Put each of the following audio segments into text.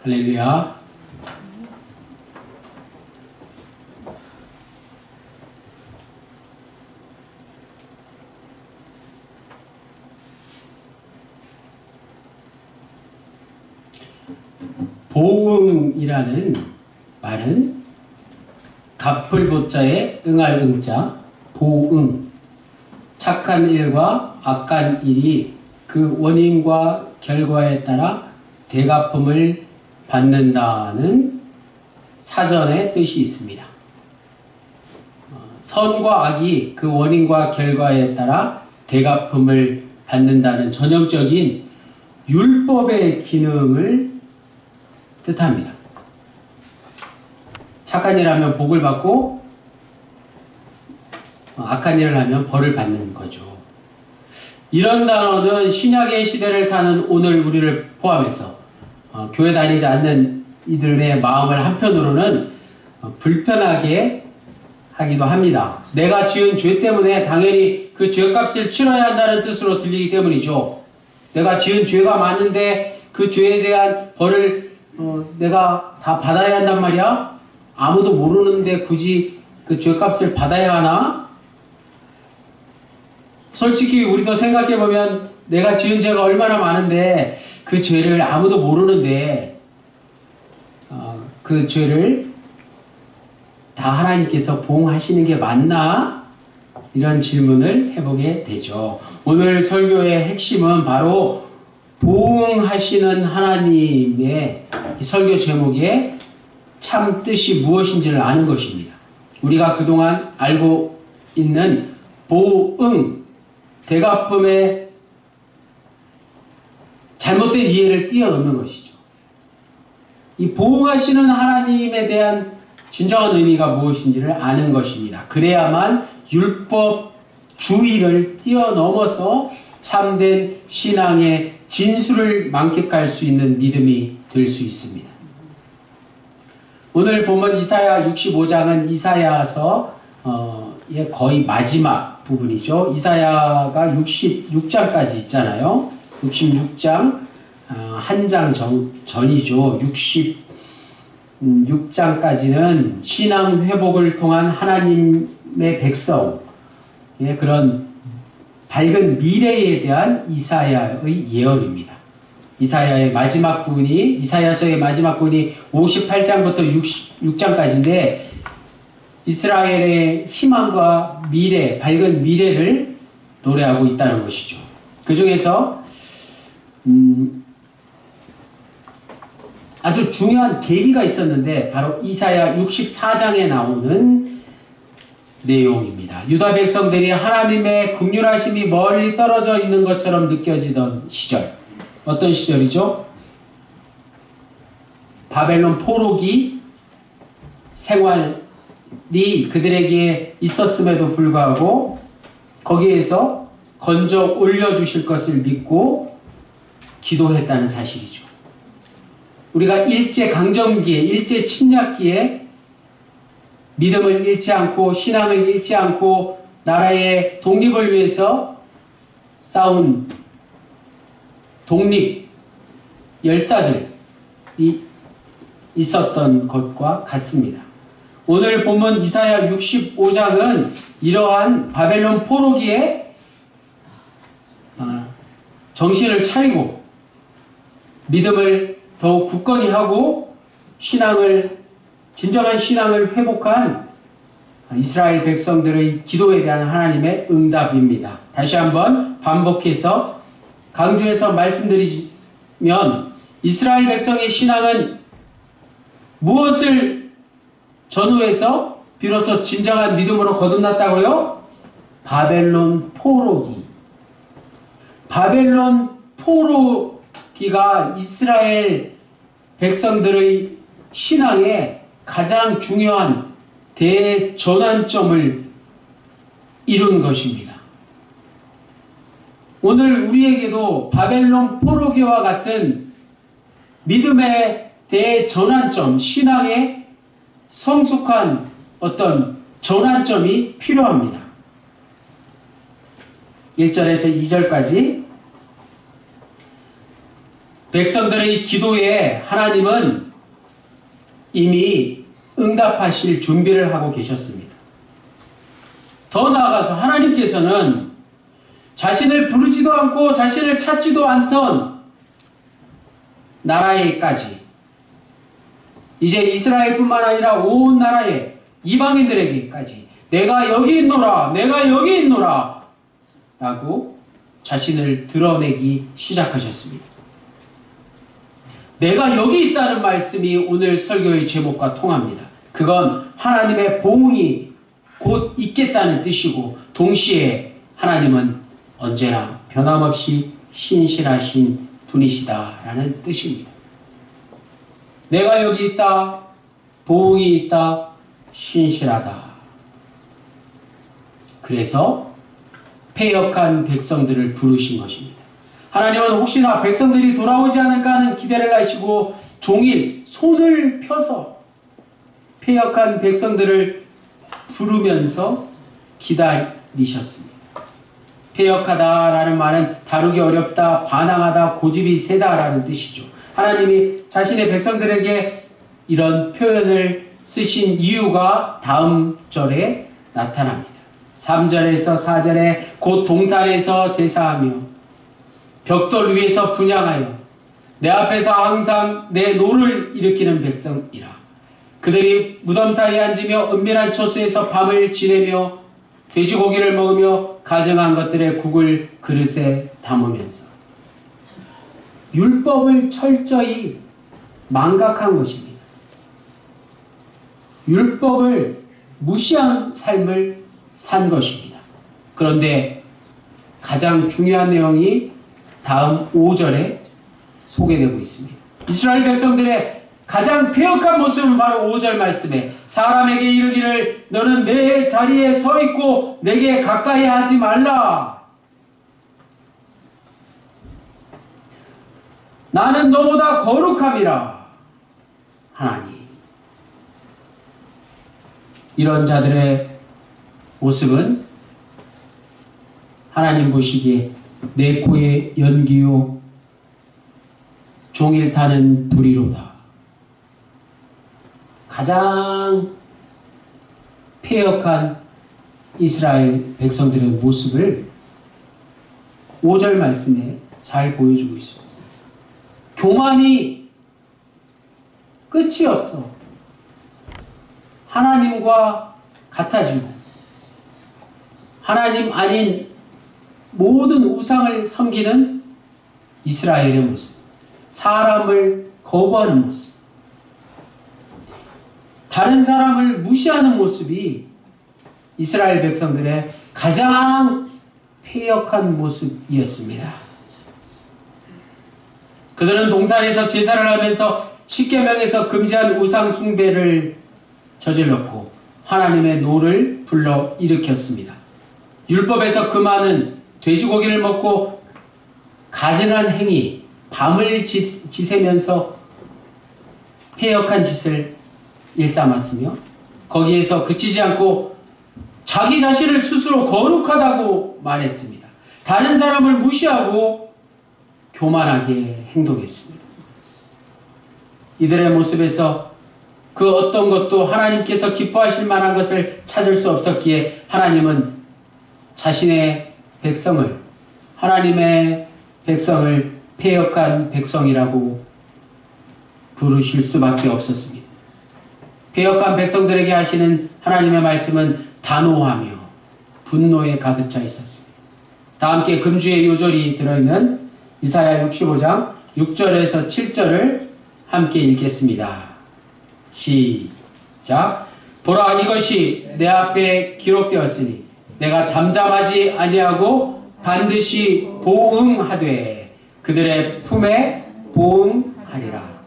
할렐루야. 보응이라는 말은 갚을 보자에 응할 응자, 보응. 착한 일과 악한 일이 그 원인과 결과에 따라 대갚음을 받는다는 사전의 뜻이 있습니다. 선과 악이 그 원인과 결과에 따라 대갚음을 받는다는 전형적인 율법의 기능을 뜻합니다. 착한 일을 하면 복을 받고 악한 일을 하면 벌을 받는 거죠. 이런 단어는 신약의 시대를 사는 오늘 우리를 포함해서 교회 다니지 않는 이들의 마음을 한편으로는 불편하게 하기도 합니다. 내가 지은 죄 때문에 당연히 그 죄값을 치러야 한다는 뜻으로 들리기 때문이죠. 내가 지은 죄가 많은데 그 죄에 대한 벌을 내가 다 받아야 한단 말이야? 아무도 모르는데 굳이 그 죄값을 받아야 하나? 솔직히 우리도 생각해보면 내가 지은 죄가 얼마나 많은데 그 죄를 아무도 모르는데 그 죄를 다 하나님께서 보응하시는 게 맞나? 이런 질문을 해보게 되죠. 오늘 설교의 핵심은 바로 보응하시는 하나님의 설교 제목의 참 뜻이 무엇인지를 아는 것입니다. 우리가 그동안 알고 있는 보응, 대갚음의 잘못된 이해를 뛰어넘는 것이죠. 이 보응하시는 하나님에 대한 진정한 의미가 무엇인지를 아는 것입니다. 그래야만 율법주의를 뛰어넘어서 참된 신앙의 진수를 만끽할 수 있는 믿음이 될 수 있습니다. 오늘 본문 이사야 65장은 이사야서의 거의 마지막 부분이죠. 이사야가 66장까지 있잖아요. 66장 한 장 전이죠. 66장까지는 신앙 회복을 통한 하나님의 백성의 그런 밝은 미래에 대한 이사야의 예언입니다. 이사야의 마지막 부분이, 이사야서의 마지막 부분이 58장부터 66장까지인데 이스라엘의 희망과 미래, 밝은 미래를 노래하고 있다는 것이죠. 그 중에서 아주 중요한 계기가 있었는데 바로 이사야 64장에 나오는 내용입니다. 유다 백성들이 하나님의 긍휼하심이 멀리 떨어져 있는 것처럼 느껴지던 시절. 어떤 시절이죠? 바벨론 포로기 생활이 그들에게 있었음에도 불구하고 거기에서 건져 올려주실 것을 믿고 기도했다는 사실이죠. 우리가 일제강점기에, 일제침략기에 믿음을 잃지 않고 신앙을 잃지 않고 나라의 독립을 위해서 싸운 독립 열사들이 있었던 것과 같습니다. 오늘 본문 이사야 65장은 이러한 바벨론 포로기에 정신을 차리고 믿음을 더욱 굳건히 하고 진정한 신앙을 회복한 이스라엘 백성들의 기도에 대한 하나님의 응답입니다. 다시 한번 반복해서 강조해서 말씀드리면 이스라엘 백성의 신앙은 무엇을 전후해서 비로소 진정한 믿음으로 거듭났다고요? 바벨론 포로기. 바벨론 포로기가 이스라엘 백성들의 신앙에 가장 중요한 대전환점을 이룬 것입니다. 오늘 우리에게도 바벨론 포로기와 같은 믿음의 대전환점, 신앙의 성숙한 어떤 전환점이 필요합니다. 1절에서 2절까지 백성들의 기도에 하나님은 이미 응답하실 준비를 하고 계셨습니다. 더 나아가서 하나님께서는 자신을 부르지도 않고 자신을 찾지도 않던 나라에까지, 이제 이스라엘뿐만 아니라 온 나라의 이방인들에게까지 내가 여기 있노라, 내가 여기 있노라 라고 자신을 드러내기 시작하셨습니다. 내가 여기 있다는 말씀이 오늘 설교의 제목과 통합니다. 그건 하나님의 보응이 곧 있겠다는 뜻이고, 동시에 하나님은 언제나 변함없이 신실하신 분이시다라는 뜻입니다. 내가 여기 있다, 보응이 있다, 신실하다. 그래서 패역한 백성들을 부르신 것입니다. 하나님은 혹시나 백성들이 돌아오지 않을까 하는 기대를 하시고 종일 손을 펴서 패역한 백성들을 부르면서 기다리셨습니다. 패역하다라는 말은 다루기 어렵다, 반항하다, 고집이 세다라는 뜻이죠. 하나님이 자신의 백성들에게 이런 표현을 쓰신 이유가 다음 절에 나타납니다. 3절에서 4절에 곧 동산에서 제사하며 벽돌 위에서 분향하여 내 앞에서 항상 내 노를 일으키는 백성이라. 그들이 무덤 사이에 앉으며 은밀한 처소에서 밤을 지내며 돼지고기를 먹으며 가증한 것들의 국을 그릇에 담으면서 율법을 철저히 망각한 것입니다. 율법을 무시한 삶을 산 것입니다. 그런데 가장 중요한 내용이 다음 5절에 소개되고 있습니다. 이스라엘 백성들의 가장 패역한 모습은 바로 5절 말씀에 사람에게 이르기를 너는 내 자리에 서 있고 내게 가까이 하지 말라. 나는 너보다 거룩함이라. 하나님. 이런 자들의 모습은 하나님 보시기에 내 코에 연기요 종일 타는 불이로다. 가장 패역한 이스라엘 백성들의 모습을 5절 말씀에 잘 보여주고 있습니다. 교만이 끝이 없어 하나님과 같아지고 하나님 아닌 모든 우상을 섬기는 이스라엘의 모습, 사람을 거부하는 모습, 다른 사람을 무시하는 모습이 이스라엘 백성들의 가장 패역한 모습이었습니다. 그들은 동산에서 제사를 하면서 십계명에서 금지한 우상 숭배를 저질렀고 하나님의 노를 불러 일으켰습니다. 율법에서 금하는 돼지고기를 먹고 가증한 행위, 밤을 지새면서 패역한 짓을 일삼았으며 거기에서 그치지 않고 자기 자신을 스스로 거룩하다고 말했습니다. 다른 사람을 무시하고 교만하게 행동했습니다. 이들의 모습에서 그 어떤 것도 하나님께서 기뻐하실 만한 것을 찾을 수 없었기에 하나님은 자신의 백성을, 하나님의 백성을 패역한 백성이라고 부르실 수밖에 없었습니다. 패역한 백성들에게 하시는 하나님의 말씀은 단호하며 분노에 가득 차 있었습니다. 다 함께 금주의 요절이 들어있는 이사야 65장 6절에서 7절을 함께 읽겠습니다. 시작. 보라, 이것이 내 앞에 기록되었으니 내가 잠잠하지 아니하고 반드시 보응하되 그들의 품에 보응하리라.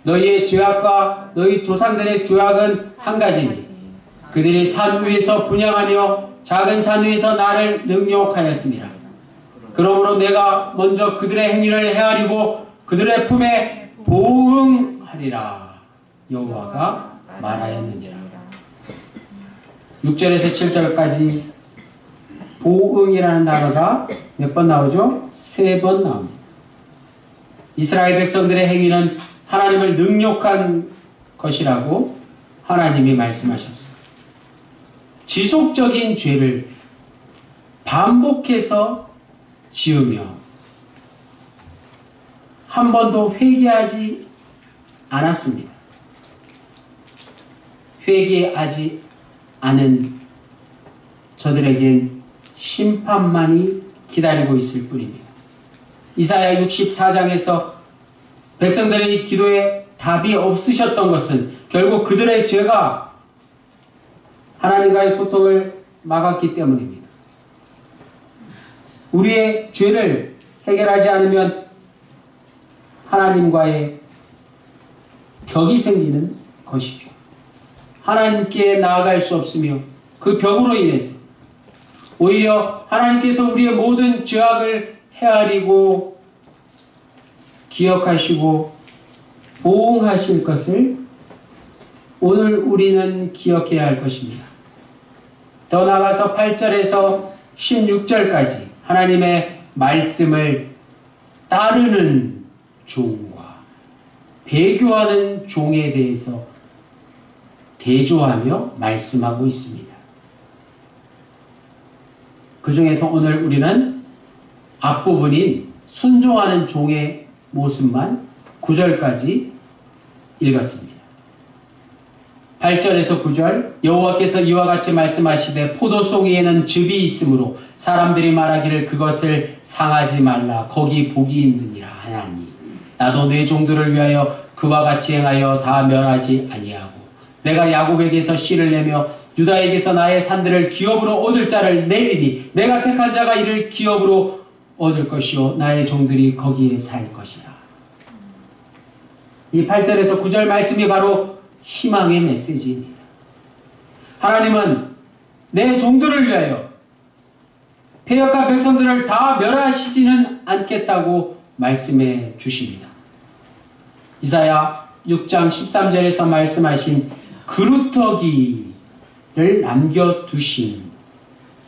너희의 죄악과 너희 조상들의 죄악은 한 가지니 그들이 산 위에서 분향하며 작은 산 위에서 나를 능욕하였습니다. 그러므로 내가 먼저 그들의 행위를 헤아리고 그들의 품에 보응하리라. 여호와가 말하였느니라. 6절에서 7절까지 보응이라는 단어가 몇 번 나오죠? 3번 나옵니다. 이스라엘 백성들의 행위는 하나님을 능욕한 것이라고 하나님이 말씀하셨습니다. 지속적인 죄를 반복해서 지으며 한 번도 회개하지 않았습니다. 회개하지 않은 저들에겐 심판만이 기다리고 있을 뿐입니다. 이사야 64장에서 백성들의 기도에 답이 없으셨던 것은 결국 그들의 죄가 하나님과의 소통을 막았기 때문입니다. 우리의 죄를 해결하지 않으면 하나님과의 벽이 생기는 것이죠. 하나님께 나아갈 수 없으며 그 벽으로 인해서 오히려 하나님께서 우리의 모든 죄악을 헤아리고 기억하시고 보응하실 것을 오늘 우리는 기억해야 할 것입니다. 더 나아가서 8절에서 16절까지 하나님의 말씀을 따르는 종과 배교하는 종에 대해서 대조하며 말씀하고 있습니다. 그 중에서 오늘 우리는 앞부분인 순종하는 종의 모습만 9절까지 읽었습니다. 8절에서 9절 여호와께서 이와 같이 말씀하시되 포도송이에는 즙이 있으므로 사람들이 말하기를 그것을 상하지 말라 거기 복이 있느니라 하나니 나도 내 종들을 위하여 그와 같이 행하여 다 멸하지 아니하고 내가 야곱에게서 씨를 내며 유다에게서 나의 산들을 기업으로 얻을 자를 내리니 내가 택한 자가 이를 기업으로 얻을 것이요 나의 종들이 거기에 살 것이라. 이 8절에서 9절 말씀이 바로 희망의 메시지입니다. 하나님은 내 종들을 위하여 패역한 백성들을 다 멸하시지는 않겠다고 말씀해 주십니다. 이사야 6장 13절에서 말씀하신 그루터기를 남겨두신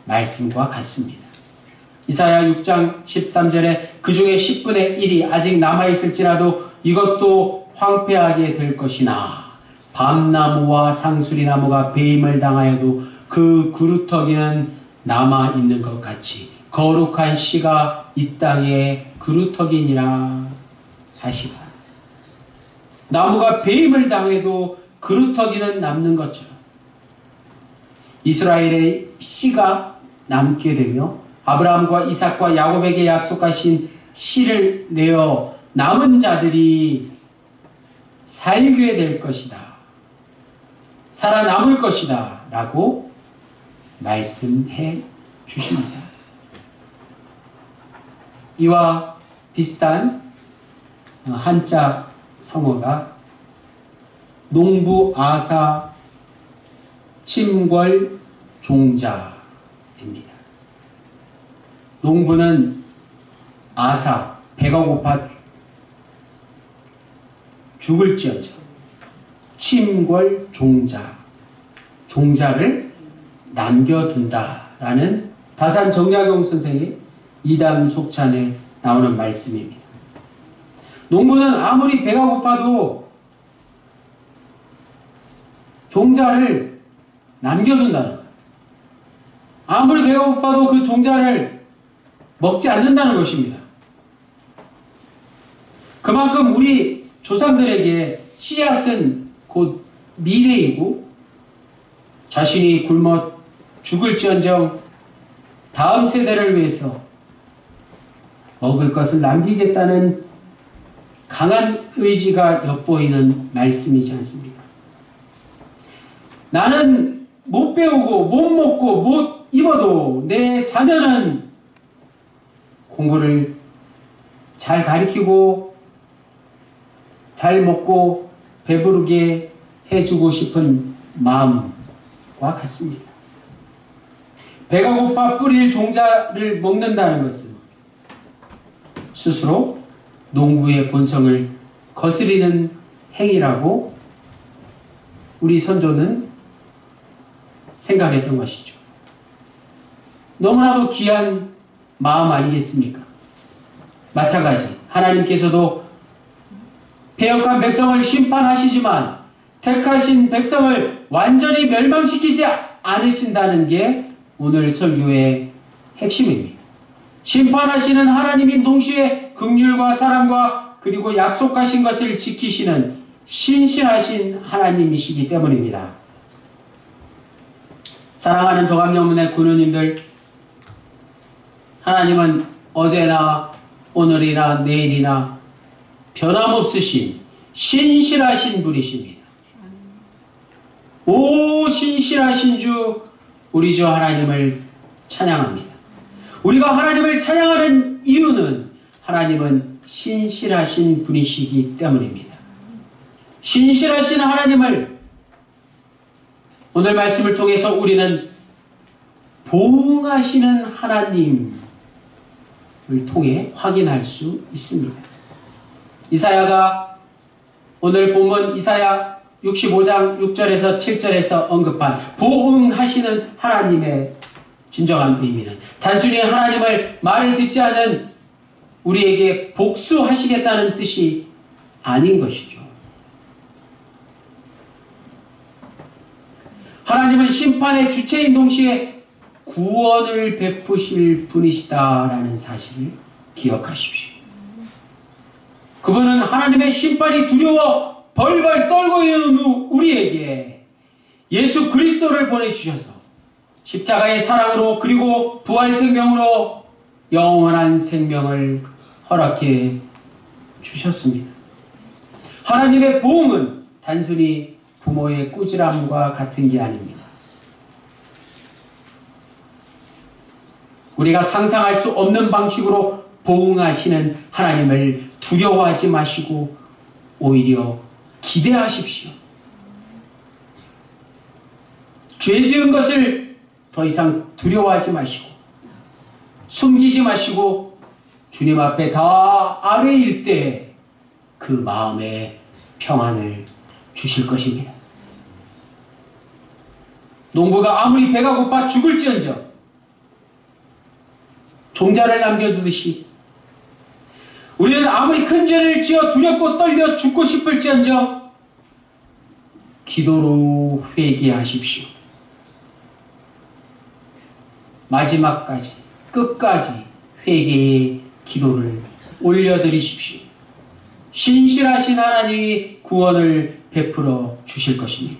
말씀과 같습니다. 이사야 6장 13절에 그 중에 10분의 1이 아직 남아있을지라도 이것도 황폐하게 될 것이나 밤나무와 상수리나무가 배임을 당하여도 그 그루터기는 남아있는 것 같이 거룩한 씨가 이 땅에 그루터기니라 하시라. 나무가 배임을 당해도 그루터기는 남는 것처럼 이스라엘의 씨가 남게 되며 아브라함과 이삭과 야곱에게 약속하신 씨를 내어 남은 자들이 살게 될 것이다. 살아남을 것이다. 라고 말씀해 주십니다. 이와 비슷한 한자 성어가 농부 아사 침궐 종자입니다. 농부는 아사 배가 고파 죽을지언정 침궐 종자 종자를 남겨둔다라는 다산 정약용 선생의 이담 속찬에 나오는 말씀입니다. 농부는 아무리 배가 고파도 종자를 남겨둔다는 거예요. 아무리 배가 고파도 그 종자를 먹지 않는다는 것입니다. 그만큼 우리 조상들에게 씨앗은 곧 미래이고 자신이 굶어 죽을지언정 다음 세대를 위해서 먹을 것을 남기겠다는 강한 의지가 엿보이는 말씀이지 않습니까? 나는 못 배우고 못 먹고 못 입어도 내 자녀는 공부를 잘 가르치고 잘 먹고 배부르게 해주고 싶은 마음과 같습니다. 배가 고파 뿌릴 종자를 먹는다는 것은 스스로 농부의 본성을 거스리는 행위라고 우리 선조는 생각했던 것이죠. 너무나도 귀한 마음 아니겠습니까? 마찬가지 하나님께서도 패역한 백성을 심판하시지만 택하신 백성을 완전히 멸망시키지 않으신다는 게 오늘 설교의 핵심입니다. 심판하시는 하나님인 동시에 긍휼과 사랑과 그리고 약속하신 것을 지키시는 신실하신 하나님이시기 때문입니다. 사랑하는 도감영문의 군우님들, 하나님은 어제나 오늘이나 내일이나 변함없으신 신실하신 분이십니다. 오 신실하신 주 우리 주 하나님을 찬양합니다. 우리가 하나님을 찬양하는 이유는 하나님은 신실하신 분이시기 때문입니다. 신실하신 하나님을 오늘 말씀을 통해서 우리는 보응하시는 하나님을 통해 확인할 수 있습니다. 이사야가 오늘 본문 이사야 65장 6절에서 7절에서 언급한 보응하시는 하나님의 진정한 의미는 단순히 하나님을 말을 듣지 않은 우리에게 복수하시겠다는 뜻이 아닌 것이죠. 하나님은 심판의 주체인 동시에 구원을 베푸실 분이시다라는 사실을 기억하십시오. 그분은 하나님의 심판이 두려워 벌벌 떨고 있는 우리에게 예수 그리스도를 보내주셔서 십자가의 사랑으로 그리고 부활 생명으로 영원한 생명을 허락해 주셨습니다. 하나님의 보응은 단순히 부모의 꾸지람과 같은 게 아닙니다. 우리가 상상할 수 없는 방식으로 보응하시는 하나님을 두려워하지 마시고 오히려 기대하십시오. 죄 지은 것을 더 이상 두려워하지 마시고 숨기지 마시고 주님 앞에 다 아뢰일 때 그 마음에 평안을 주실 것입니다. 농부가 아무리 배가 고파 죽을지언정 종자를 남겨두듯이 우리는 아무리 큰 죄를 지어 두렵고 떨려 죽고 싶을지언정 기도로 회개하십시오. 마지막까지 끝까지 회개의 기도를 올려드리십시오. 신실하신 하나님이 구원을 베풀어 주실 것입니다.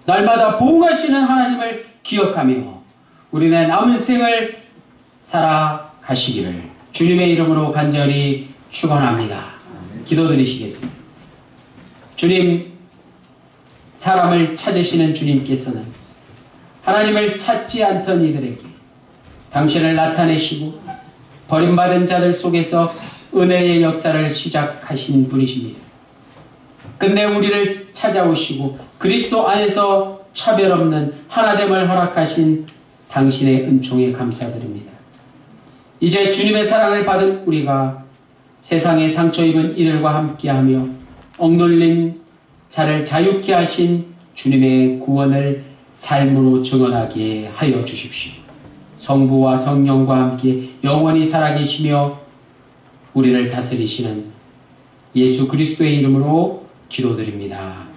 날마다 보응하시는 하나님을 기억하며 우리는 남은 생을 살아가시기를 주님의 이름으로 간절히 축원합니다. 기도드리시겠습니다. 주님, 사람을 찾으시는 주님께서는 하나님을 찾지 않던 이들에게 당신을 나타내시고 버림받은 자들 속에서 은혜의 역사를 시작하신 분이십니다. 끝내 우리를 찾아오시고 그리스도 안에서 차별 없는 하나됨을 허락하신 당신의 은총에 감사드립니다. 이제 주님의 사랑을 받은 우리가 세상에 상처 입은 이들과 함께하며 억눌린 자를 자유케 하신 주님의 구원을 삶으로 증언하게 하여 주십시오. 성부와 성령과 함께 영원히 살아계시며 우리를 다스리시는 예수 그리스도의 이름으로 기도드립니다.